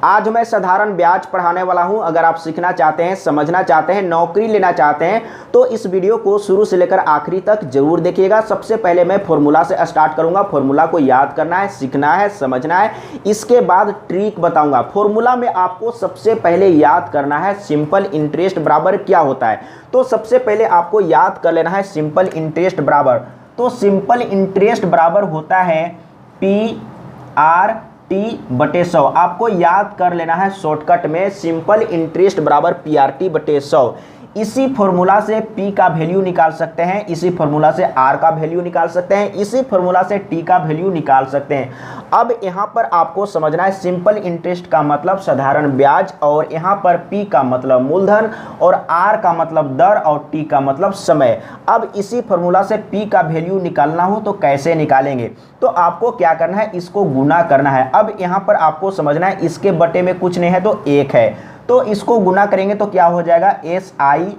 आज मैं साधारण ब्याज पढ़ाने वाला हूं। अगर आप सीखना चाहते हैं, समझना चाहते हैं, नौकरी लेना चाहते हैं तो इस वीडियो को शुरू से लेकर आखिरी तक जरूर देखिएगा। सबसे पहले मैं फॉर्मूला से स्टार्ट करूंगा। फॉर्मूला को याद करना है, सीखना है, समझना है। इसके बाद ट्रिक बताऊंगा। फॉर्मूला में आपको सबसे पहले याद करना है सिंपल इंटरेस्ट बराबर क्या होता है। तो सबसे पहले आपको याद कर लेना है सिंपल इंटरेस्ट बराबर। तो सिंपल इंटरेस्ट बराबर होता है PRT/100। आपको याद कर लेना है शॉर्टकट में सिंपल इंटरेस्ट बराबर PRT/100। इसी फॉर्मूला से P का वैल्यू निकाल सकते हैं, इसी फॉर्मूला से R का वैल्यू निकाल सकते हैं, इसी फॉर्मूला से T का वैल्यू निकाल सकते हैं। अब यहाँ पर आपको समझना है सिंपल इंटरेस्ट का मतलब साधारण ब्याज, और यहाँ पर P का मतलब मूलधन, और R का मतलब दर, और T का मतलब समय। अब इसी फॉर्मूला से P का वैल्यू निकालना हो तो कैसे निकालेंगे? तो आपको क्या करना है, इसको गुना करना है। अब यहाँ पर आपको समझना है इसके बटे में कुछ नहीं है तो 1 है, तो इसको गुना करेंगे तो क्या हो जाएगा, SI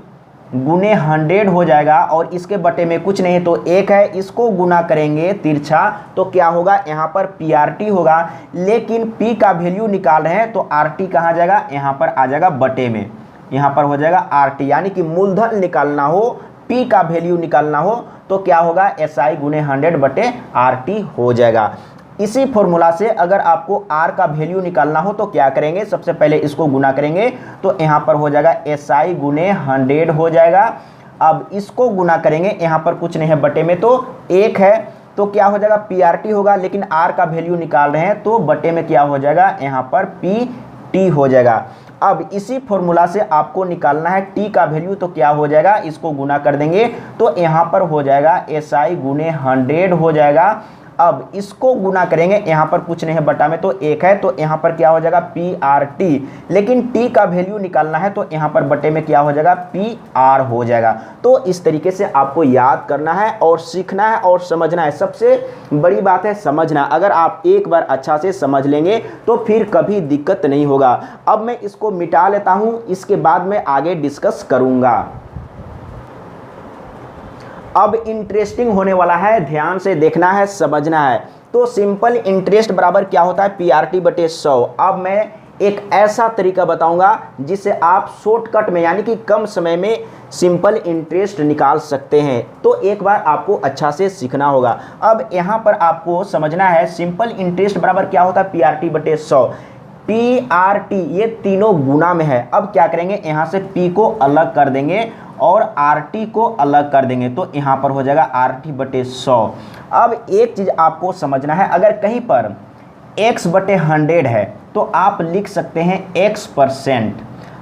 गुने 100 हो जाएगा, और इसके बटे में कुछ नहीं है तो 1 है। इसको गुना करेंगे तिरछा तो क्या होगा, यहाँ पर PRT होगा। लेकिन P का वैल्यू निकाल रहे हैं तो RT कहाँ जाएगा, यहाँ पर आ जाएगा बटे में, यहाँ पर हो जाएगा RT। यानी कि मूलधन निकालना हो, P का वैल्यू निकालना हो तो क्या होगा, SI गुने 100/RT हो जाएगा। इसी फॉर्मूला से अगर आपको R का वैल्यू निकालना हो तो क्या करेंगे, सबसे पहले इसको गुना करेंगे तो यहाँ पर हो जाएगा SI गुने 100 हो जाएगा। अब इसको गुना करेंगे, यहाँ पर कुछ नहीं है बटे में तो 1 है, तो क्या हो जाएगा PRT होगा। लेकिन R का वैल्यू निकाल रहे हैं तो बटे में क्या हो जाएगा, यहाँ पर PT हो जाएगा। अब इसी फॉर्मूला से आपको निकालना है T का वैल्यू, तो क्या हो जाएगा, इसको गुना कर देंगे तो यहाँ पर हो जाएगा SI गुने 100 हो जाएगा। अब इसको गुना करेंगे, यहाँ पर कुछ नहीं है बटा में तो 1 है, तो यहाँ पर क्या हो जाएगा PRT। लेकिन T का वैल्यू निकालना है तो यहाँ पर बटे में क्या हो जाएगा, PR हो जाएगा। तो इस तरीके से आपको याद करना है और सीखना है और समझना है। सबसे बड़ी बात है समझना। अगर आप एक बार अच्छा से समझ लेंगे तो फिर कभी दिक्कत नहीं होगा। अब मैं इसको मिटा लेता हूँ, इसके बाद मैं आगे डिस्कस करूँगा। अब इंटरेस्टिंग होने वाला है, ध्यान से देखना है, समझना है। तो सिंपल इंटरेस्ट बराबर क्या होता है, PRT/100। अब मैं एक ऐसा तरीका बताऊंगा जिससे आप शॉर्टकट में यानी कि कम समय में सिंपल इंटरेस्ट निकाल सकते हैं। तो एक बार आपको अच्छा से सीखना होगा। अब यहाँ पर आपको समझना है सिंपल इंटरेस्ट बराबर क्या होता है, PRT/100। PRT ये तीनों गुना में है। अब क्या करेंगे, यहाँ से P को अलग कर देंगे और RT को अलग कर देंगे, तो यहाँ पर हो जाएगा RT/100। अब एक चीज़ आपको समझना है, अगर कहीं पर X/100 है तो आप लिख सकते हैं X%।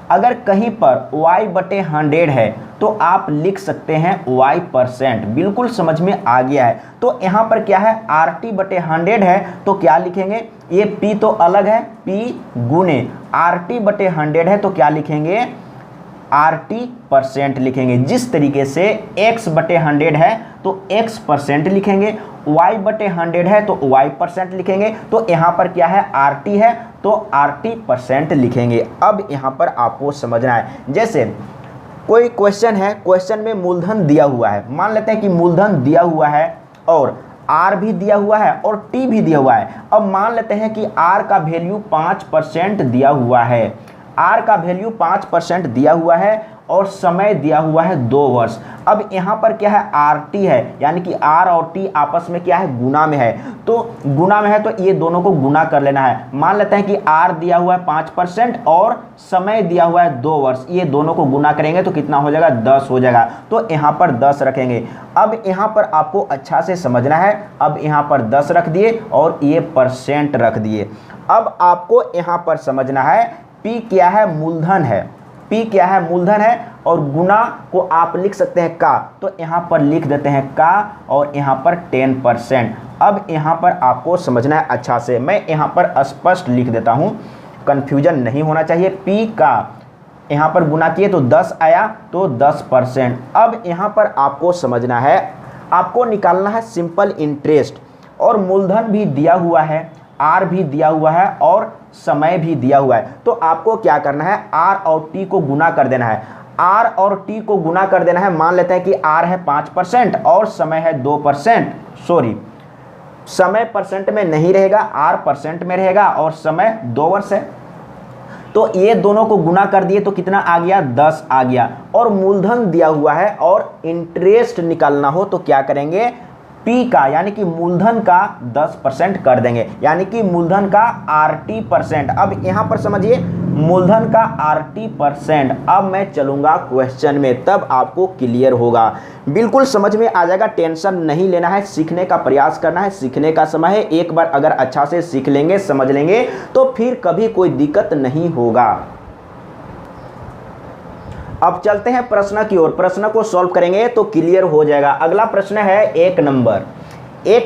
अगर कहीं पर Y/100 है तो आप लिख सकते हैं Y%। बिल्कुल समझ में आ गया है। तो यहाँ पर क्या है, RT/100 है तो क्या लिखेंगे, ये P तो अलग है, P गुने RT/100 है तो क्या लिखेंगे, RT% लिखेंगे। जिस तरीके से X/100 है तो X% लिखेंगे, Y/100 है तो Y% लिखेंगे। तो यहाँ पर क्या है, RT है तो RT% लिखेंगे। अब यहाँ पर आपको समझना है, जैसे कोई क्वेश्चन है, क्वेश्चन में मूलधन दिया हुआ है। मान लेते हैं कि मूलधन दिया हुआ है और R भी दिया हुआ है और T भी दिया हुआ है। अब मान लेते हैं कि R का वैल्यू 5% दिया हुआ है, R का वैल्यू 5% दिया हुआ है और समय दिया हुआ है 2 वर्ष। अब यहाँ पर क्या है, RT है, यानी कि R और T आपस में क्या है, गुना में है। तो गुना में है तो ये दोनों को गुना कर लेना है। मान लेते हैं कि R दिया हुआ है 5% और समय दिया हुआ है 2 वर्ष। ये दोनों को गुना करेंगे तो कितना हो जाएगा, 10 हो जाएगा। तो यहाँ पर 10 रखेंगे। अब यहाँ पर आपको अच्छा से समझना है। अब यहाँ पर 10 रख दिए और ये परसेंट रख दिए। अब आपको यहाँ पर समझना है P क्या है, मूलधन है। P क्या है, मूलधन है, और गुना को आप लिख सकते हैं का, तो यहाँ पर लिख देते हैं का, और यहाँ पर 10%। अब यहाँ पर आपको समझना है अच्छा से। मैं यहाँ पर स्पष्ट लिख देता हूँ, कन्फ्यूजन नहीं होना चाहिए। P का यहाँ पर गुना किए तो 10 आया तो 10%। अब यहाँ पर आपको समझना है, आपको निकालना है सिंपल इंटरेस्ट, और मूलधन भी दिया हुआ है, R भी दिया हुआ है और समय भी दिया हुआ है। तो आपको क्या करना है, R और T को गुना कर देना है। R और T को गुना कर देना है। मान लेते हैं कि R है 5% और समय है 2%। सॉरी, समय परसेंट में नहीं रहेगा, R% में रहेगा और समय 2 वर्ष है। तो ये दोनों को गुना कर दिए तो कितना आ गया 10 आ गया। और मूलधन दिया हुआ है और इंटरेस्ट निकालना हो तो क्या करेंगे, P का यानी कि मूलधन का 10% कर देंगे, यानी कि मूलधन का RT%। अब यहां पर समझिए मूलधन का RT%। अब मैं चलूंगा क्वेश्चन में, तब आपको क्लियर होगा, बिल्कुल समझ में आ जाएगा। टेंशन नहीं लेना है, सीखने का प्रयास करना है, सीखने का समय है। एक बार अगर अच्छा से सीख लेंगे, समझ लेंगे तो फिर कभी कोई दिक्कत नहीं होगा। अब चलते हैं प्रश्न की ओर, प्रश्न को सॉल्व करेंगे तो क्लियर हो जाएगा। अगला प्रश्न है 1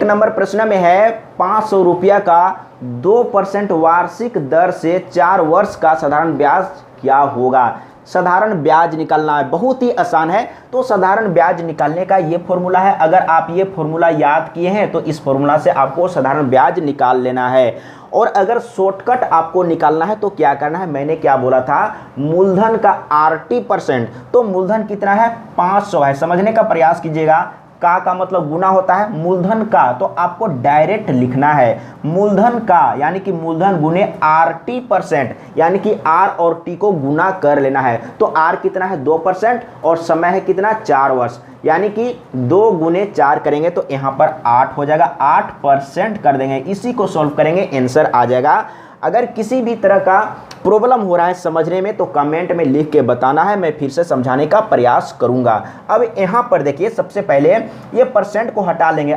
नंबर प्रश्न में है 500 रुपया का 2% वार्षिक दर से 4 वर्ष का साधारण ब्याज क्या होगा। साधारण ब्याज निकालना है, बहुत ही आसान है। तो साधारण ब्याज निकालने का ये फॉर्मूला है, अगर आप ये फॉर्मूला याद किए हैं तो इस फॉर्मूला से आपको साधारण ब्याज निकाल लेना है। और अगर शॉर्टकट आपको निकालना है तो क्या करना है, मैंने क्या बोला था, मूलधन का RT%। तो मूलधन कितना है 500 है, समझने का प्रयास कीजिएगा। का मतलब गुना होता है मूलधन का, तो आपको डायरेक्ट लिखना है मूलधन का यानी कि मूलधन गुने RT%, यानी कि R और T को गुना कर लेना है। तो R कितना है 2% और समय है कितना 4 वर्ष, यानी कि 2 गुने 4 करेंगे तो यहाँ पर 8 हो जाएगा, 8% कर देंगे। इसी को सॉल्व करेंगे, आंसर आ जाएगा। अगर किसी भी तरह का प्रॉब्लम हो रहा है समझने में तो कमेंट में लिख के बताना है, मैं फिर से समझाने का प्रयास करूंगा। अब यहाँ पर देखिए, सबसे पहले ये परसेंट को हटा लेंगे।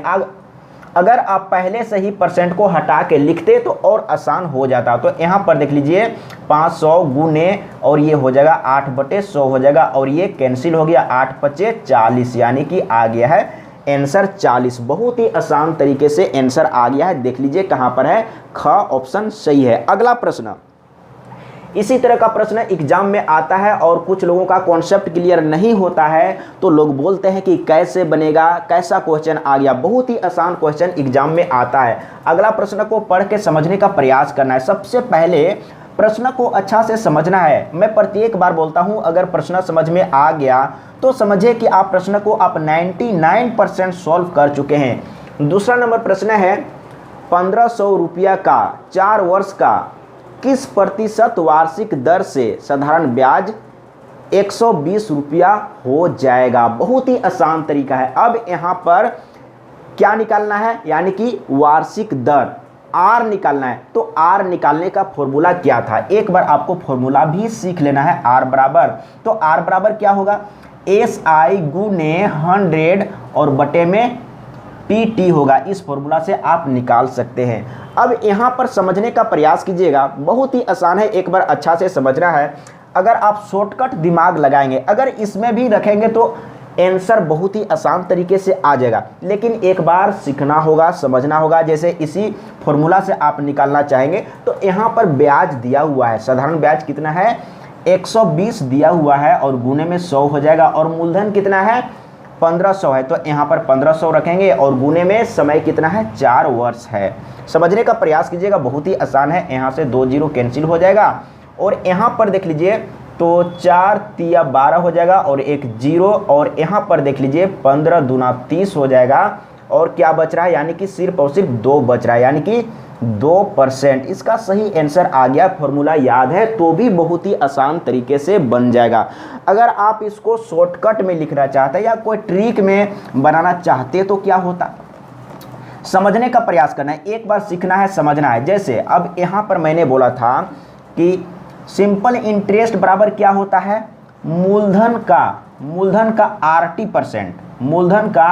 अगर आप पहले से ही परसेंट को हटा के लिखते तो और आसान हो जाता। तो यहाँ पर देख लीजिए 500 गुने और ये हो जाएगा 8/100 हो जाएगा, और ये कैंसिल हो गया, 8×5 = 40, यानी कि आ गया है आंसर 40। बहुत ही आसान तरीके से आंसर आ गया है। देख लीजिए कहां पर है, ख ऑप्शन सही है। अगला प्रश्न, इसी तरह का प्रश्न एग्जाम में आता है और कुछ लोगों का कॉन्सेप्ट क्लियर नहीं होता है तो लोग बोलते हैं कि कैसे बनेगा, कैसा क्वेश्चन आ गया। बहुत ही आसान क्वेश्चन एग्जाम में आता है। अगला प्रश्न को पढ़ के समझने का प्रयास करना है। सबसे पहले प्रश्न को अच्छा से समझना है। मैं प्रत्येक बार बोलता हूं, अगर प्रश्न समझ में आ गया तो समझे कि आप प्रश्न को आप 99% सॉल्व कर चुके हैं। दूसरा नंबर प्रश्न है 1500 रुपया का 4 वर्ष का किस प्रतिशत वार्षिक दर से साधारण ब्याज 120 रुपया हो जाएगा। बहुत ही आसान तरीका है। अब यहाँ पर क्या निकालना है, यानी कि वार्षिक दर R निकालना है। तो R निकालने का फॉर्मूला क्या था, एक बार आपको फॉर्मूला भी सीख लेना है। R बराबर, तो R बराबर क्या होगा, SI गुने 100 और बटे में PT होगा। इस फॉर्मूला से आप निकाल सकते हैं। अब यहाँ पर समझने का प्रयास कीजिएगा, बहुत ही आसान है, एक बार अच्छा से समझना है। अगर आप शॉर्टकट दिमाग लगाएंगे, अगर इसमें भी रखेंगे तो आंसर बहुत ही आसान तरीके से आ जाएगा, लेकिन एक बार सीखना होगा, समझना होगा। जैसे इसी फॉर्मूला से आप निकालना चाहेंगे तो यहाँ पर ब्याज दिया हुआ है, साधारण ब्याज कितना है 120 दिया हुआ है और गुने में 100 हो जाएगा, और मूलधन कितना है 1500 है। तो यहाँ पर 1500 रखेंगे और गुने में समय कितना है 4 वर्ष है। समझने का प्रयास कीजिएगा, बहुत ही आसान है। यहाँ से 2 जीरो कैंसिल हो जाएगा और यहाँ पर देख लीजिए तो 4 तिया 12 हो जाएगा और एक जीरो, और यहाँ पर देख लीजिए 15 दूना 30 हो जाएगा, और क्या बच रहा है, यानी कि सिर्फ और सिर्फ 2 बच रहा है, यानी कि 2%। इसका सही आंसर आ गया। फॉर्मूला याद है तो भी बहुत ही आसान तरीके से बन जाएगा। अगर आप इसको शॉर्टकट में लिखना चाहते हैं या कोई ट्रिक में बनाना चाहते तो क्या होता, समझने का प्रयास करना है, एक बार सीखना है, समझना है। जैसे अब यहाँ पर मैंने बोला था कि सिंपल इंटरेस्ट बराबर क्या होता है, मूलधन का RT%, मूलधन का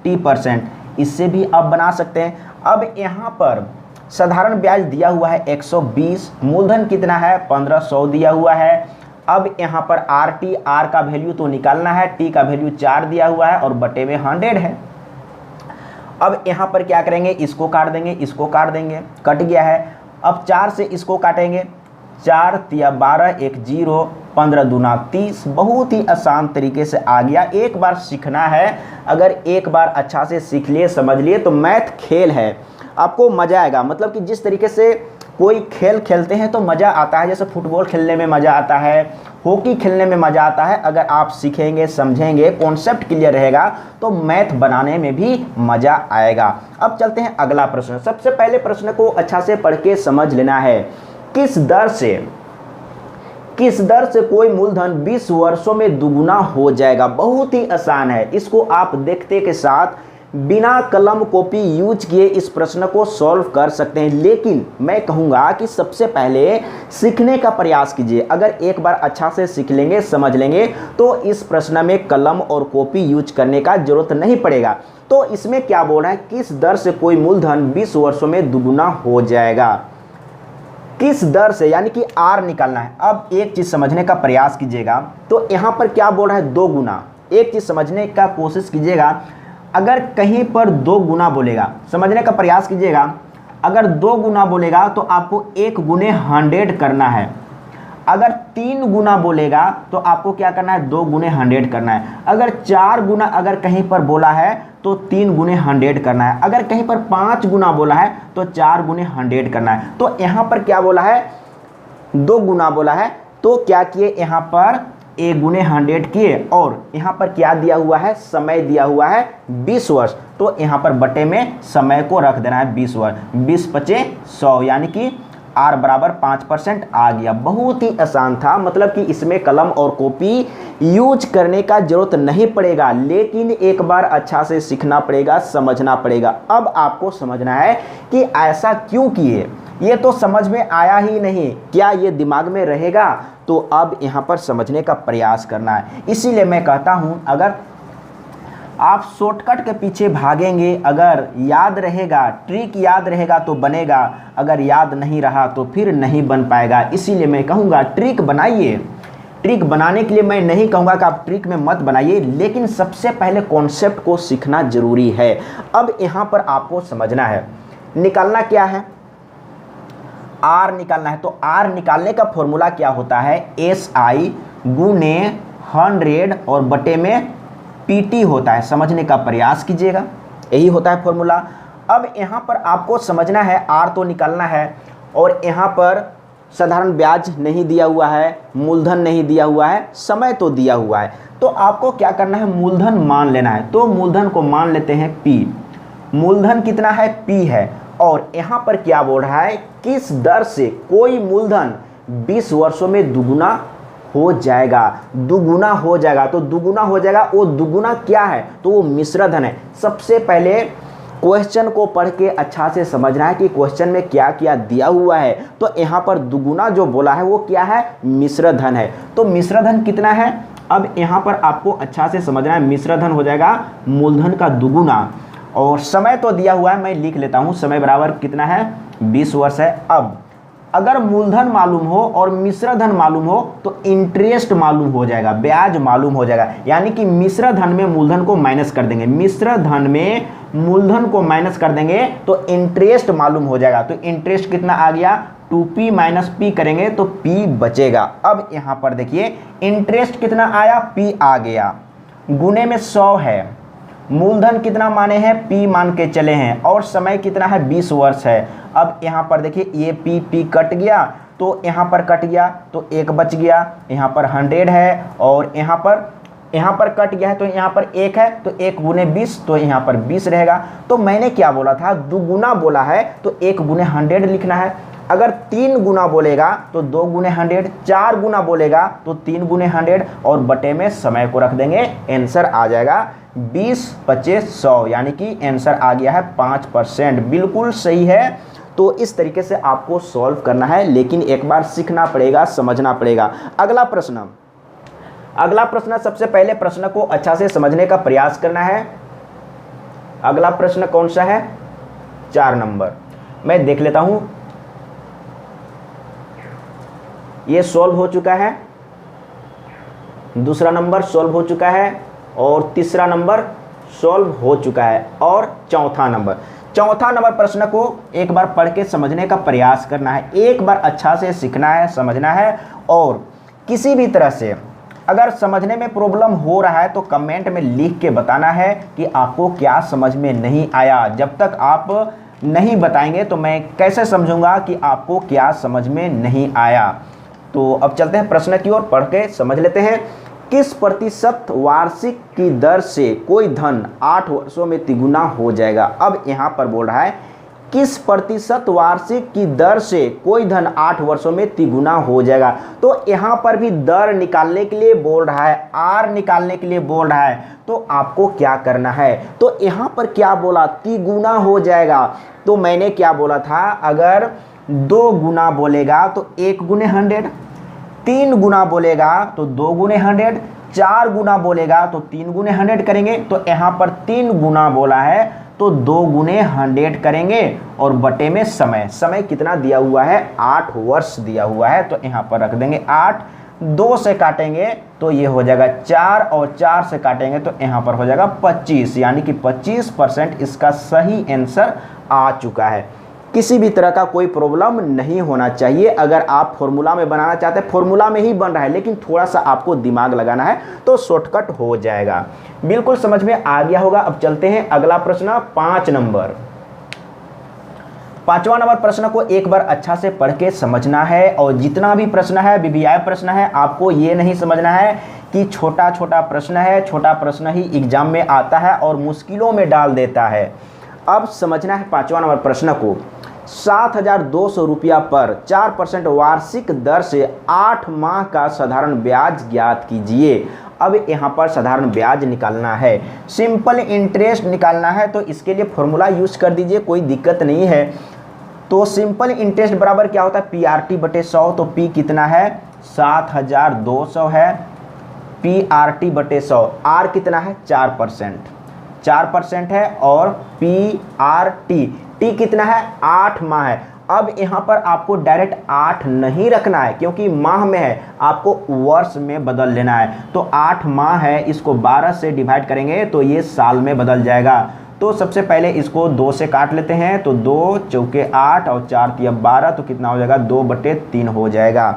RT%। इससे भी आप बना सकते हैं। अब यहाँ पर साधारण ब्याज दिया हुआ है 120, मूलधन कितना है 1500 दिया हुआ है। अब यहाँ पर R का वैल्यू तो निकालना है, T का वैल्यू 4 दिया हुआ है और बटे में 100 है। अब यहाँ पर क्या करेंगे, इसको काट देंगे, इसको काट देंगे, कट गया है। अब 4 से इसको काटेंगे, 4 तिया 12, एक जीरो, 15 दूना 30। बहुत ही आसान तरीके से आ गया। एक बार सीखना है, अगर एक बार अच्छा से सीख लिए, समझ लिए तो मैथ खेल है, आपको मज़ा आएगा। मतलब कि जिस तरीके से कोई खेल खेलते हैं तो मज़ा आता है, जैसे फुटबॉल खेलने में मज़ा आता है, हॉकी खेलने में मज़ा आता है। अगर आप सीखेंगे, समझेंगे, कॉन्सेप्ट क्लियर रहेगा तो मैथ बनाने में भी मज़ा आएगा। अब चलते हैं अगला प्रश्न। सबसे पहले प्रश्न को अच्छा से पढ़ के समझ लेना है। किस दर से किस दर से कोई मूलधन 20 वर्षों में दुगुना हो जाएगा। बहुत ही आसान है, इसको आप देखते के साथ बिना कलम कॉपी यूज किए इस प्रश्न को सॉल्व कर सकते हैं। लेकिन मैं कहूँगा कि सबसे पहले सीखने का प्रयास कीजिए। अगर एक बार अच्छा से सीख लेंगे, समझ लेंगे, तो इस प्रश्न में कलम और कॉपी यूज करने का जरूरत नहीं पड़ेगा। तो इसमें क्या बोल रहा है, किस दर से कोई मूलधन 20 वर्षों में दुगुना हो जाएगा। किस दर से यानी कि आर निकालना है। अब एक चीज़ समझने का प्रयास कीजिएगा, तो यहाँ पर क्या बोल रहा है, 2 गुना। एक चीज़ समझने का कोशिश कीजिएगा, अगर कहीं पर 2 गुना बोलेगा, समझने का प्रयास कीजिएगा, अगर 2 गुना बोलेगा तो आपको 1 गुने 100 करना है। अगर 3 गुना बोलेगा तो आपको क्या करना है, 2 गुने 100 करना है। अगर 4 गुना अगर कहीं पर बोला है तो 3 गुने 100 करना है। अगर कहीं पर 5 गुना बोला है तो 4 गुने 100 करना है। तो यहाँ पर क्या बोला है, 2 गुना बोला है, तो क्या किए, यहाँ पर 1 गुने 100 किए, और यहाँ पर क्या दिया हुआ है, समय दिया हुआ है 20 वर्ष। तो यहाँ पर बटे में समय को रख देना है 20 वर्ष। 20 पचे 100, यानी कि R बराबर 5% आ गया। बहुत ही आसान था, मतलब कि इसमें कलम और कॉपी यूज करने का जरूरत नहीं पड़ेगा, लेकिन एक बार अच्छा से सीखना पड़ेगा, समझना पड़ेगा। अब आपको समझना है कि ऐसा क्यों किए, ये तो समझ में आया ही नहीं, क्या ये दिमाग में रहेगा। तो अब यहाँ पर समझने का प्रयास करना है। इसीलिए मैं कहता हूँ, अगर आप शॉर्टकट के पीछे भागेंगे, अगर याद रहेगा, ट्रिक याद रहेगा तो बनेगा, अगर याद नहीं रहा तो फिर नहीं बन पाएगा। इसीलिए मैं कहूँगा ट्रिक बनाइए। ट्रिक बनाने के लिए मैं नहीं कहूँगा कि आप ट्रिक में मत बनाइए, लेकिन सबसे पहले कॉन्सेप्ट को सीखना जरूरी है। अब यहाँ पर आपको समझना है, निकालना क्या है, आर निकालना है। तो आर निकालने का फॉर्मूला क्या होता है, SI गुने 100 और बटे में PT होता है। समझने का प्रयास कीजिएगा, यही होता है फॉर्मूला। अब यहाँ पर आपको समझना है, आर तो निकालना है, और यहाँ पर साधारण ब्याज नहीं दिया हुआ है, मूलधन नहीं दिया हुआ है, समय तो दिया हुआ है। तो आपको क्या करना है, मूलधन मान लेना है। तो मूलधन को मान लेते हैं P। मूलधन कितना है, P है। और यहाँ पर क्या बोल रहा है, किस दर से कोई मूलधन 20 वर्षों में दुगुना हो जाएगा। दुगुना हो जाएगा, तो दुगुना हो जाएगा, वो दुगुना क्या है, तो वो मिश्र धन है। सबसे पहले क्वेश्चन को पढ़ के अच्छा से समझना है कि क्वेश्चन में क्या क्या दिया हुआ है। तो यहाँ पर दुगुना जो बोला है वो क्या है, मिश्र धन है। तो मिश्र धन कितना है, अब यहाँ पर आपको अच्छा से समझना है, मिश्र धन हो जाएगा मूलधन का दुगुना, और समय तो दिया हुआ है, मैं लिख लेता हूँ, समय बराबर कितना है, 20 वर्ष है। अब अगर मूलधन मालूम हो और मिश्र धन मालूम हो तो इंटरेस्ट मालूम हो जाएगा, ब्याज मालूम हो जाएगा। यानी कि मिश्र धन में मूलधन को माइनस कर देंगे, मिश्र धन में मूलधन को माइनस कर देंगे तो इंटरेस्ट मालूम हो जाएगा। तो इंटरेस्ट कितना आ गया, 2P माइनस P करेंगे तो P बचेगा। अब यहाँ पर देखिए इंटरेस्ट कितना आया, P आ गया, गुने में 100 है, मूलधन कितना माने हैं, P मान के चले हैं, और समय कितना है, 20 वर्ष है। अब यहाँ पर देखिए ये P कट गया, तो यहाँ पर कट गया तो 1 बच गया, यहाँ पर 100 है, और यहाँ पर कट गया है तो यहाँ पर 1 है, तो 1 गुने 20, तो यहाँ पर 20 रहेगा। तो मैंने क्या बोला था, दुगुना बोला है तो 1 गुने 100 लिखना है। अगर 3 गुना बोलेगा तो 2 गुने 100, 4 गुना बोलेगा तो 3 गुने 100, और बटे में समय को रख देंगे, आंसर आ जाएगा 20 पचे 100, यानी कि आंसर आ गया है 5%। बिल्कुल सही है। तो इस तरीके से आपको सॉल्व करना है, लेकिन एक बार सीखना पड़ेगा, समझना पड़ेगा। अगला प्रश्न, सबसे पहले प्रश्न को अच्छा से समझने का प्रयास करना है। अगला प्रश्न कौन सा है, 4 नंबर, मैं देख लेता हूं। ये सॉल्व हो चुका है, दूसरा नंबर सॉल्व हो चुका है, और तीसरा नंबर सॉल्व हो चुका है, और चौथा नंबर प्रश्न को एक बार पढ़ के समझने का प्रयास करना है। एक बार अच्छा से सीखना है, समझना है, और किसी भी तरह से अगर समझने में प्रॉब्लम हो रहा है तो कमेंट में लिख के बताना है कि आपको क्या समझ में नहीं आया। जब तक आप नहीं बताएंगे तो मैं कैसे समझूंगा कि आपको क्या समझ में नहीं आया। तो अब चलते हैं प्रश्न की ओर, पढ़ के समझ लेते हैं। किस प्रतिशत वार्षिक की दर से कोई धन 8 वर्षों में तिगुना हो जाएगा। अब यहाँ पर बोल रहा है किस प्रतिशत वार्षिक की दर से कोई धन 8 वर्षों में तिगुना हो जाएगा। तो यहाँ पर भी दर निकालने के लिए बोल रहा है, आर निकालने के लिए बोल रहा है, तो आपको क्या करना है, तो यहाँ पर क्या बोला, तिगुना हो जाएगा। तो मैंने क्या बोला था, अगर 2 गुना बोलेगा तो 1 गुने 100, 3 गुना बोलेगा तो 2 गुने 100, 4 गुना बोलेगा तो 3 गुने 100 करेंगे। तो यहाँ पर 3 गुना बोला है तो 2 गुने 100 करेंगे और बटे में समय, समय कितना दिया हुआ है, 8 वर्ष दिया हुआ है, तो यहाँ पर रख देंगे 8, 2 से काटेंगे तो ये हो जाएगा 4 और 4 से काटेंगे तो यहाँ पर हो जाएगा 25, यानी कि 25% इसका सही आंसर आ चुका है। किसी भी तरह का कोई प्रॉब्लम नहीं होना चाहिए। अगर आप फॉर्मूला में बनाना चाहते हैं, फॉर्मूला में ही बन रहा है लेकिन थोड़ा सा आपको दिमाग लगाना है तो शॉर्टकट हो जाएगा। बिल्कुल समझ में आ गया होगा। अब चलते हैं अगला प्रश्न 5 नंबर। 5वां नंबर प्रश्न को एक बार अच्छा से पढ़ के समझना है और जितना भी प्रश्न है वीवीआई प्रश्न है, आपको ये नहीं समझना है कि छोटा छोटा प्रश्न है, छोटा प्रश्न ही एग्जाम में आता है और मुश्किलों में डाल देता है। अब समझना है 5वां नंबर प्रश्न को। 7,200 रुपया पर 4% वार्षिक दर से 8 माह का साधारण ब्याज ज्ञात कीजिए। अब यहाँ पर साधारण ब्याज निकालना है, सिंपल इंटरेस्ट निकालना है, तो इसके लिए फॉर्मूला यूज कर दीजिए, कोई दिक्कत नहीं है। तो सिंपल इंटरेस्ट बराबर क्या होता है, PRT बटे 100। तो P कितना है, 7,200 है, PRT बटे 100। R कितना है, 4%, 4% है, और PRT T कितना है, 8 माह है। अब यहाँ पर आपको डायरेक्ट 8 नहीं रखना है क्योंकि माह में है, आपको वर्ष में बदल लेना है। तो 8 माह है, इसको 12 से डिवाइड करेंगे तो ये साल में बदल जाएगा। तो सबसे पहले इसको 2 से काट लेते हैं, तो 2 चौके 8 और 4 तिया 12, तो कितना हो जाएगा, 2/3 हो जाएगा।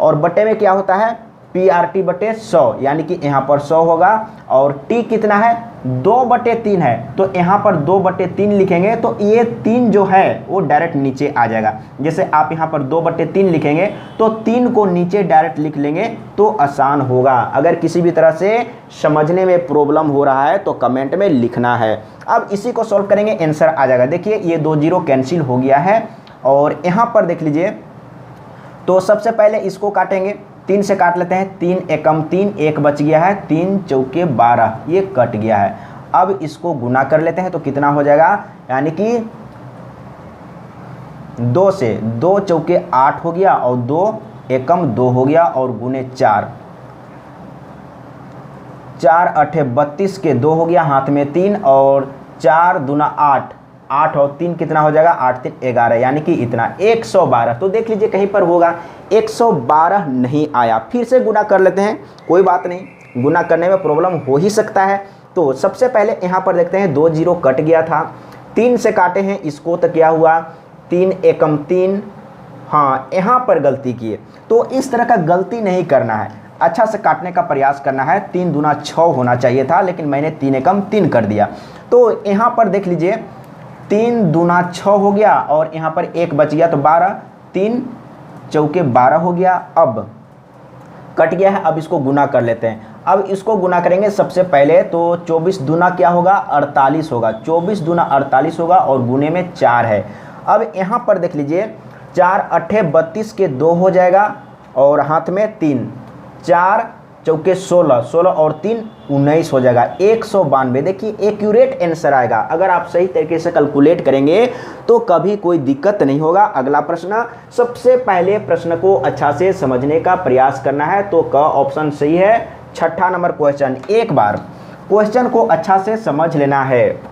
और बटे में क्या होता है, PRT बटे 100, यानी कि यहाँ पर 100 होगा। और T कितना है, 2/3 है, तो यहाँ पर 2/3 लिखेंगे तो ये 3 जो है वो डायरेक्ट नीचे आ जाएगा। जैसे आप यहाँ पर 2/3 लिखेंगे तो 3 को नीचे डायरेक्ट लिख लेंगे तो आसान होगा। अगर किसी भी तरह से समझने में प्रॉब्लम हो रहा है तो कमेंट में लिखना है। अब इसी को सॉल्व करेंगे, आंसर आ जाएगा। देखिए ये 2 0 कैंसिल हो गया है और यहाँ पर देख लीजिए, तो सबसे पहले इसको काटेंगे, 3 से काट लेते हैं, 3 एकम 3, 1 बच गया है, 3 चौके 12, ये कट गया है। अब इसको गुना कर लेते हैं तो कितना हो जाएगा, यानी कि 2 से 2 चौके 8 हो गया और 2 एकम 2 हो गया और गुने 4, 4 8 32 के 2 हो गया, हाथ में 3 और 4 दूना 8, 8 और 3 कितना हो जाएगा, 8 3 11, यानी कि इतना 112। तो देख लीजिए कहीं पर होगा 112 नहीं आया। फिर से गुना कर लेते हैं, कोई बात नहीं, गुना करने में प्रॉब्लम हो ही सकता है। तो सबसे पहले यहाँ पर देखते हैं, 2 0 कट गया था, 3 से काटे हैं इसको तो क्या हुआ, 3 एकम 3, हाँ यहाँ पर गलती किए। तो इस तरह का गलती नहीं करना है, अच्छा से काटने का प्रयास करना है। 3 दूना 6 होना चाहिए था लेकिन मैंने 3 एकम 3 कर दिया। तो यहाँ पर देख लीजिए 3 दूना 6 हो गया और यहाँ पर 1 बच गया तो 12, 3 चौके 12 हो गया। अब कट गया है, अब इसको गुना कर लेते हैं। अब इसको गुना करेंगे सबसे पहले तो 24 दूना क्या होगा, 48 होगा, 24 दूना 48 होगा और गुने में 4 है। अब यहाँ पर देख लीजिए 4 8 32 के 2 हो जाएगा और हाथ में 3, 4 चौके 16, 16 और 3 19 हो जाएगा, 192। देखिए एक्यूरेट आंसर आएगा। अगर आप सही तरीके से कैलकुलेट करेंगे तो कभी कोई दिक्कत नहीं होगा। अगला प्रश्न, सबसे पहले प्रश्न को अच्छा से समझने का प्रयास करना है, तो क ऑप्शन सही है। 6ठा नंबर क्वेश्चन, एक बार क्वेश्चन को अच्छा से समझ लेना है।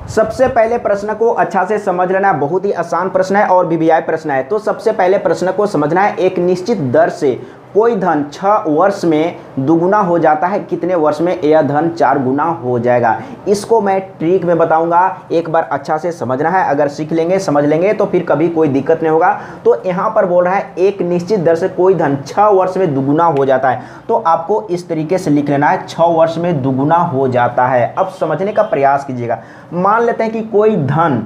सबसे पहले प्रश्न को अच्छा से समझ लेना है, बहुत ही आसान प्रश्न है और वीवीआई प्रश्न है। तो सबसे पहले प्रश्न को समझना है, एक निश्चित दर से कोई धन 6 वर्ष में दुगुना हो जाता है, कितने वर्ष में यह धन 4 गुना हो जाएगा। इसको मैं ट्रिक में बताऊंगा, एक बार अच्छा से समझना है। अगर सीख लेंगे समझ लेंगे तो फिर कभी कोई दिक्कत नहीं होगा। तो यहाँ पर बोल रहा है एक निश्चित दर से कोई धन 6 वर्ष में दुगुना हो जाता है, तो आपको इस तरीके से लिख लेना है, 6 वर्ष में दुगुना हो जाता है। अब समझने का प्रयास कीजिएगा। मान लेते हैं कि कोई धन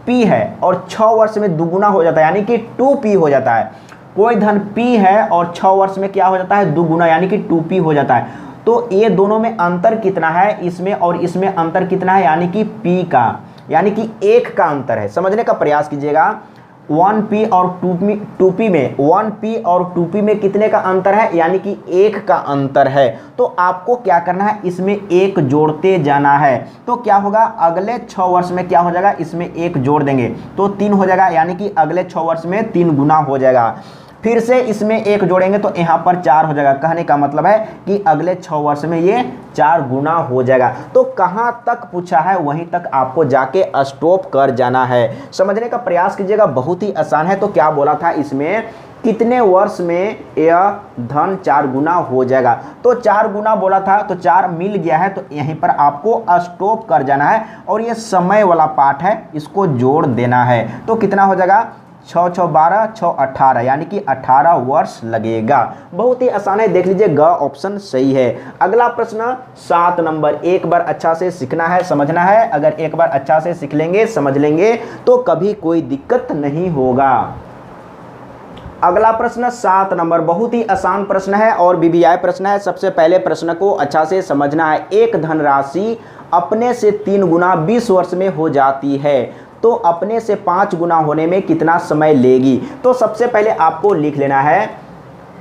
P है और 6 वर्ष में दुगुना हो जाता है, यानी कि 2P हो जाता है। कोई धन P है और 6 वर्ष में क्या हो जाता है, दुगुना, यानी कि 2P हो जाता है। तो ये दोनों में अंतर कितना है, इसमें और इसमें अंतर कितना है, यानी कि P का, यानी कि 1 का अंतर है। समझने का प्रयास कीजिएगा। 1P और 2P में 1P और 2P में कितने का अंतर है, यानी कि 1 का अंतर है। तो आपको क्या करना है, इसमें 1 जोड़ते जाना है। तो क्या होगा, अगले 6 वर्ष में क्या हो जाएगा, इसमें 1 जोड़ देंगे तो 3 हो जाएगा, यानी कि अगले 6 वर्ष में 3 गुना हो जाएगा। फिर से इसमें 1 जोड़ेंगे तो यहाँ पर 4 हो जाएगा। कहने का मतलब है कि अगले 6 वर्ष में ये 4 गुना हो जाएगा। तो कहाँ तक पूछा है वहीं तक आपको जाके स्टॉप कर जाना है। समझने का प्रयास कीजिएगा, बहुत ही आसान है। तो क्या बोला था, इसमें कितने वर्ष में यह धन 4 गुना हो जाएगा। तो 4 गुना बोला था, तो 4 मिल गया है, तो यहीं पर आपको स्टॉप कर जाना है और ये समय वाला पार्ट है, इसको जोड़ देना है। तो कितना हो जाएगा, 6 6 12 6 18, यानी कि 18 वर्ष लगेगा। बहुत ही आसान है, देख लीजिए ग ऑप्शन सही है। अगला प्रश्न 7 नंबर, एक बार अच्छा से सीखना है, समझना है। अगर एक बार अच्छा से सीख लेंगे, समझ लेंगे तो कभी कोई दिक्कत नहीं होगा। अगला प्रश्न 7 नंबर, बहुत ही आसान प्रश्न है और बीबीआई प्रश्न है। सबसे पहले प्रश्न को अच्छा से समझना है। एक धनराशि अपने से 3 गुना 20 वर्ष में हो जाती है, तो अपने से 5 गुना होने में कितना समय लेगी। तो सबसे पहले आपको लिख लेना है,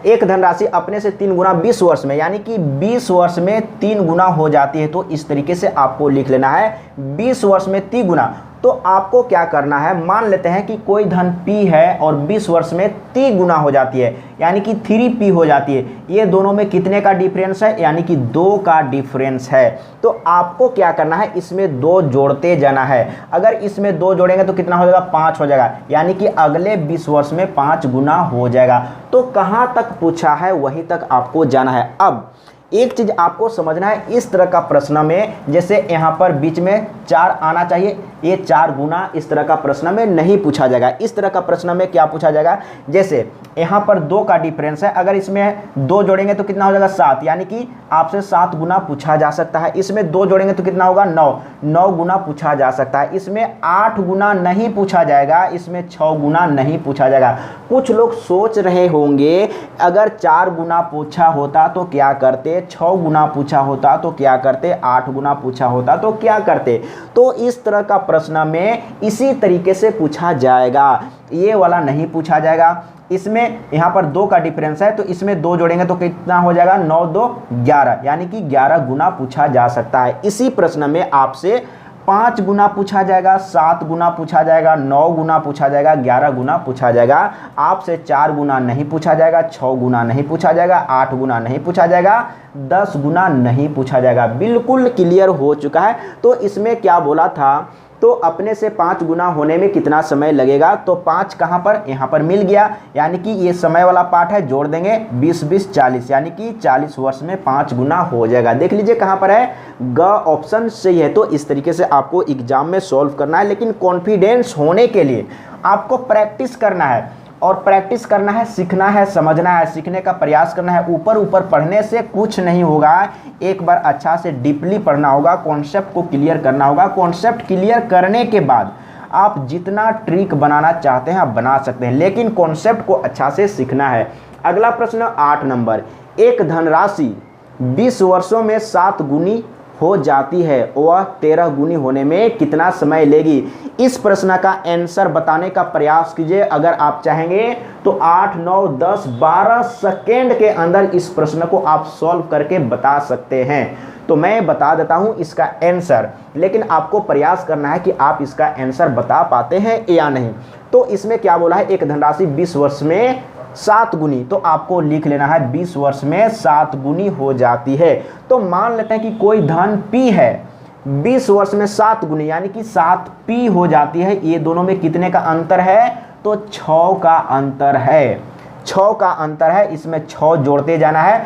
एक धनराशि अपने से 3 गुना 20 वर्ष में, यानी कि 20 वर्ष में 3 गुना हो जाती है। तो इस तरीके से आपको लिख लेना है, 20 वर्ष में 3 गुना। तो आपको क्या करना है, मान लेते हैं कि कोई धन P है और 20 वर्ष में 3 गुना हो जाती है, यानी कि 3P हो जाती है। ये दोनों में कितने का डिफरेंस है, यानी कि 2 का डिफरेंस है। तो आपको क्या करना है, इसमें 2 जोड़ते जाना है। अगर इसमें 2 जोड़ेंगे तो कितना हो जाएगा, 5 हो जाएगा, यानी कि अगले 20 वर्ष में 5 गुना हो जाएगा। तो कहाँ तक पूछा है वहीं तक आपको जाना है। अब एक चीज आपको समझना है, इस तरह का प्रश्न में जैसे यहाँ पर बीच में 4 आना चाहिए, ये 4 गुना इस तरह का प्रश्न में नहीं पूछा जाएगा। इस तरह का प्रश्न में क्या पूछा जाएगा, जैसे यहाँ पर 2 का डिफरेंस है, अगर इसमें 2 जोड़ेंगे तो कितना हो जाएगा, 7, यानी कि आपसे 7 गुना पूछा जा सकता है। इसमें 2 जोड़ेंगे तो कितना होगा, 9 गुना पूछा जा सकता है। इसमें 8 गुना नहीं पूछा जाएगा, इसमें 6 गुना नहीं पूछा जाएगा। कुछ लोग सोच रहे होंगे अगर 4 गुना पूछा होता तो क्या करते, 6 गुना पूछा होता तो क्या करते, 8 गुना पूछा होता तो क्या करते। तो इस तरह का प्रश्न में इसी तरीके से पूछा जाएगा, ये वाला नहीं पूछा जाएगा। इसमें यहाँ पर 2 का डिफरेंस है, तो इसमें 2 जोड़ेंगे तो कितना हो जाएगा, 9 2 11, यानी कि 11 गुना पूछा जा सकता है। इसी प्रश्न में आपसे 5 गुना पूछा जाएगा, 7 गुना पूछा जाएगा, 9 गुना पूछा जाएगा, 11 गुना पूछा जाएगा। आपसे 4 गुना नहीं पूछा जाएगा, 6 गुना नहीं पूछा जाएगा, 8 गुना नहीं पूछा जाएगा, 10 गुना नहीं पूछा जाएगा। बिल्कुल क्लियर हो चुका है। तो इसमें क्या बोला था, तो अपने से 5 गुना होने में कितना समय लगेगा, तो 5 कहाँ पर, यहाँ पर मिल गया, यानी कि ये समय वाला पार्ट है, जोड़ देंगे 20 20 40, यानी कि 40 वर्ष में 5 गुना हो जाएगा। देख लीजिए कहाँ पर है, ग ऑप्शन सही है। तो इस तरीके से आपको एग्जाम में सॉल्व करना है, लेकिन कॉन्फिडेंस होने के लिए आपको प्रैक्टिस करना है, और प्रैक्टिस करना है, सीखना है, समझना है, सीखने का प्रयास करना है। ऊपर ऊपर पढ़ने से कुछ नहीं होगा, एक बार अच्छा से डीपली पढ़ना होगा, कॉन्सेप्ट को क्लियर करना होगा। कॉन्सेप्ट क्लियर करने के बाद आप जितना ट्रिक बनाना चाहते हैं आप बना सकते हैं, लेकिन कॉन्सेप्ट को अच्छा से सीखना है। अगला प्रश्न 8 नंबर, एक धनराशि 20 वर्षों में 7 गुनी हो जाती है, वह 13 गुनी होने में कितना समय लेगी। इस प्रश्न का आंसर बताने का प्रयास कीजिए। अगर आप चाहेंगे तो 8 9 10 12 सेकेंड के अंदर इस प्रश्न को आप सॉल्व करके बता सकते हैं। तो मैं बता देता हूं इसका आंसर, लेकिन आपको प्रयास करना है कि आप इसका आंसर बता पाते हैं या नहीं। तो इसमें क्या बोला है, एक धनराशि 20 वर्ष में 7 गुनी, तो आपको लिख लेना है 20 वर्ष में 7 गुनी हो जाती है। तो मान लेते हैं कि कोई धन P है, 20 वर्ष में 7 गुनी, यानी कि 7P हो जाती है। ये दोनों में कितने का अंतर है, तो 6 का अंतर है, 6 का अंतर है। इसमें 6 जोड़ते जाना है,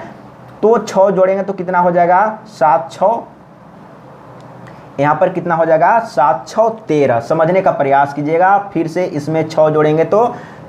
तो 6 जोड़ेंगे तो कितना हो जाएगा, 7 6, यहाँ पर कितना हो जाएगा, 7 6 13। समझने का प्रयास कीजिएगा। फिर से इसमें 6 जोड़ेंगे तो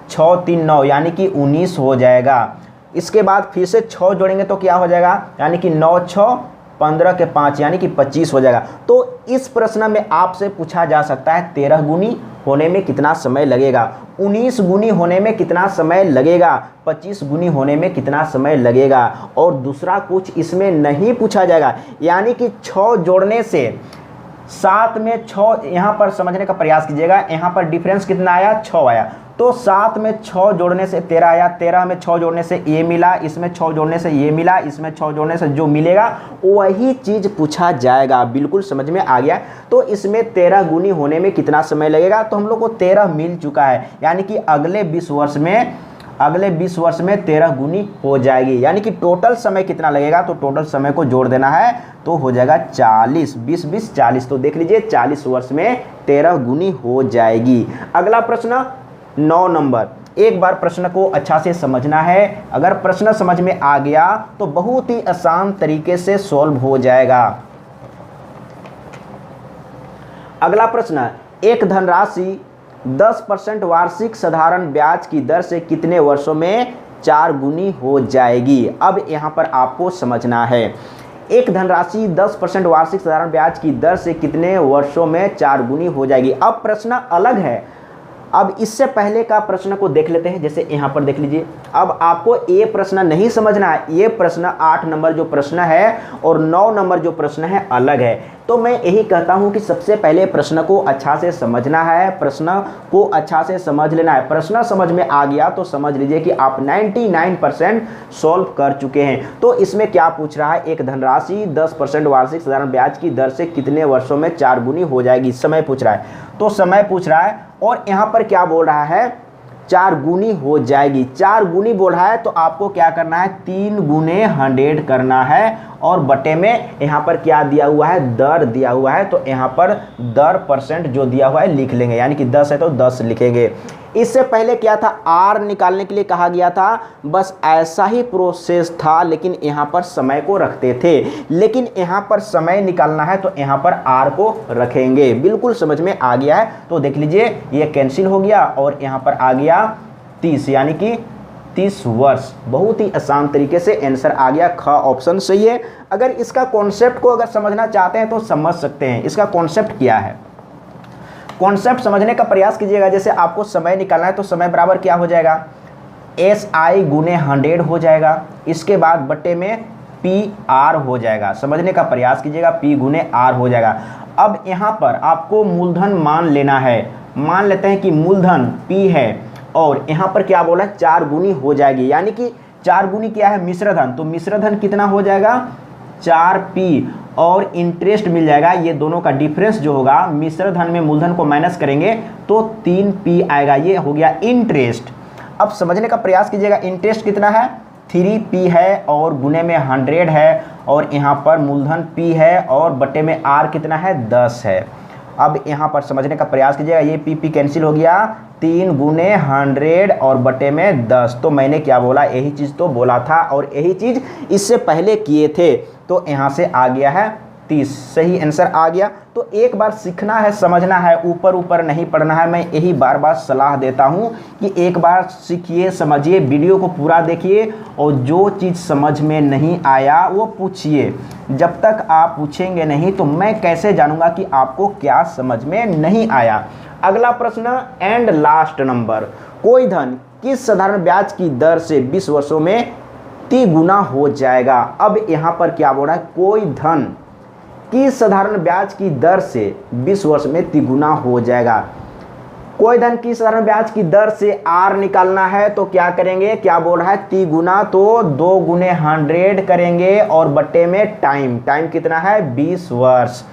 6 3 9, यानी कि 19 हो जाएगा। इसके बाद फिर से 6 जोड़ेंगे तो क्या हो जाएगा, यानी कि 9 6 15 के 5 यानी कि 25 हो जाएगा। तो इस प्रश्न में आपसे पूछा जा सकता है 13 गुनी होने में कितना समय लगेगा, 19 गुनी होने में कितना समय लगेगा, 25 गुनी होने में कितना समय लगेगा, और दूसरा कुछ इसमें नहीं पूछा जाएगा। यानी कि 6 जोड़ने से 7 में 6, यहाँ पर समझने का प्रयास कीजिएगा, यहाँ पर डिफरेंस कितना आया, 6 आया। तो 7 में 6 जोड़ने से 13 आया, 13 में 6 जोड़ने से ये मिला, इसमें 6 जोड़ने से ये मिला, इसमें 6 जोड़ने से जो मिलेगा वही चीज़ पूछा जाएगा। बिल्कुल समझ में आ गया। तो इसमें 13 गुनी होने में कितना समय लगेगा, तो हम लोग को 13 मिल चुका है, यानी कि अगले 20 वर्ष में 13 गुनी हो जाएगी। यानी कि टोटल समय कितना लगेगा, तो टोटल समय को जोड़ देना है तो हो जाएगा 40, 20 20 40। तो देख लीजिए 40 वर्ष में 13 गुनी हो जाएगी। अगला प्रश्न 9 नंबर। एक बार प्रश्न को अच्छा से समझना है। अगर प्रश्न समझ में आ गया तो बहुत ही आसान तरीके से सॉल्व हो जाएगा। अगला प्रश्न, एक धनराशि 10% वार्षिक साधारण ब्याज की दर से कितने वर्षों में 4 गुनी हो जाएगी। अब यहां पर आपको समझना है, एक धनराशि 10% वार्षिक साधारण ब्याज की दर से कितने वर्षों में 4 गुनी हो जाएगी। अब प्रश्न अलग है। अब इससे पहले का प्रश्न को देख लेते हैं। जैसे यहाँ पर देख लीजिए, अब आपको ये प्रश्न नहीं समझना है। ये प्रश्न 8 नंबर जो प्रश्न है और 9 नंबर जो प्रश्न है अलग है। तो मैं यही कहता हूँ कि सबसे पहले प्रश्न को अच्छा से समझना है, प्रश्न को अच्छा से समझ लेना है। प्रश्न समझ में आ गया तो समझ लीजिए कि आप 99% सॉल्व कर चुके हैं। तो इसमें क्या पूछ रहा है, एक धनराशि 10% वार्षिक साधारण ब्याज की दर से कितने वर्षों में 4 गुनी हो जाएगी। समय पूछ रहा है, तो समय पूछ रहा है और यहाँ पर क्या बोल रहा है, 4 गुनी हो जाएगी। 4 गुनी बोल रहा है तो आपको क्या करना है, 3 गुने 100 करना है और बटे में यहाँ पर क्या दिया हुआ है, दर दिया हुआ है। तो यहाँ पर दर परसेंट जो दिया हुआ है लिख लेंगे, यानी कि 10 है तो 10 लिखेंगे। इससे पहले क्या था, आर निकालने के लिए कहा गया था, बस ऐसा ही प्रोसेस था, लेकिन यहाँ पर समय को रखते थे। लेकिन यहाँ पर समय निकालना है तो यहाँ पर आर को रखेंगे। बिल्कुल समझ में आ गया है। तो देख लीजिए ये कैंसिल हो गया और यहाँ पर आ गया 30, यानी कि 30 वर्ष। बहुत ही आसान तरीके से आंसर आ गया, ख ऑप्शन सही है। अगर इसका कॉन्सेप्ट को अगर समझना चाहते हैं तो समझ सकते हैं। इसका कॉन्सेप्ट क्या है, कॉन्सेप्ट समझने का प्रयास कीजिएगा। जैसे आपको समय निकालना है तो समय बराबर क्या हो जाएगा, SI गुने 100 हो जाएगा। इसके बाद बट्टे में PR हो जाएगा। समझने का प्रयास कीजिएगा, P गुने R हो जाएगा। अब यहाँ पर आपको मूलधन मान लेना है। मान लेते हैं कि मूलधन P है और यहाँ पर क्या बोला, 4 गुनी हो जाएगी। यानी कि 4 गुनी क्या है, मिश्रधन। तो मिश्रधन कितना हो जाएगा, 4P और इंटरेस्ट मिल जाएगा। ये दोनों का डिफरेंस जो होगा, मिश्रधन में मूलधन को माइनस करेंगे तो 3P आएगा। ये हो गया इंटरेस्ट। अब समझने का प्रयास कीजिएगा, इंटरेस्ट कितना है, 3P है और गुने में 100 है और यहाँ पर मूलधन P है और बटे में R कितना है, 10 है। अब यहाँ पर समझने का प्रयास कीजिएगा, ये P कैंसिल हो गया, 3 गुने 100 और बटे में 10। तो मैंने क्या बोला, यही चीज़ तो बोला था और यही चीज़ इससे पहले किए थे। तो यहाँ से आ गया है 30, सही आंसर आ गया। तो एक बार सीखना है, समझना है, ऊपर ऊपर नहीं पढ़ना है। मैं यही बार बार सलाह देता हूँ कि एक बार सीखिए, समझिए, वीडियो को पूरा देखिए और जो चीज़ समझ में नहीं आया वो पूछिए। जब तक आप पूछेंगे नहीं तो मैं कैसे जानूंगा कि आपको क्या समझ में नहीं आया। अगला प्रश्न एंड लास्ट नंबर, कोई धन किस साधारण ब्याज की दर से 20 वर्षों में 3 गुना हो जाएगा। अब यहाँ पर क्या बोल रहा है, कोई धन किस साधारण ब्याज की दर से 20 वर्ष में 3 गुना हो जाएगा। कोई धन की साधारण ब्याज की दर से R निकालना है तो क्या करेंगे, क्या बोल रहा है, 3 गुना, तो 2 गुने 100 करेंगे और बट्टे में टाइम कितना है, 20 वर्ष।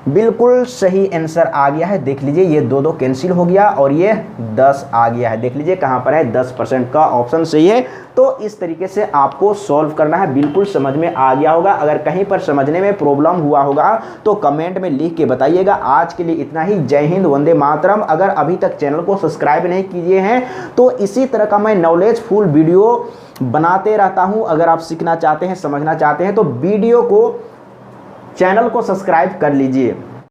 बिल्कुल सही आंसर आ गया है। देख लीजिए ये 2 कैंसिल हो गया और ये 10 आ गया है। देख लीजिए कहाँ पर है, 10% का ऑप्शन सही है। तो इस तरीके से आपको सॉल्व करना है। बिल्कुल समझ में आ गया होगा। अगर कहीं पर समझने में प्रॉब्लम हुआ होगा तो कमेंट में लिख के बताइएगा। आज के लिए इतना ही। जय हिंद, वंदे मातरम। अगर अभी तक चैनल को सब्सक्राइब नहीं किए हैं तो इसी तरह का मैं नॉलेजफुल वीडियो बनाते रहता हूँ। अगर आप सीखना चाहते हैं, समझना चाहते हैं तो वीडियो को, चैनल को सब्सक्राइब कर लीजिए।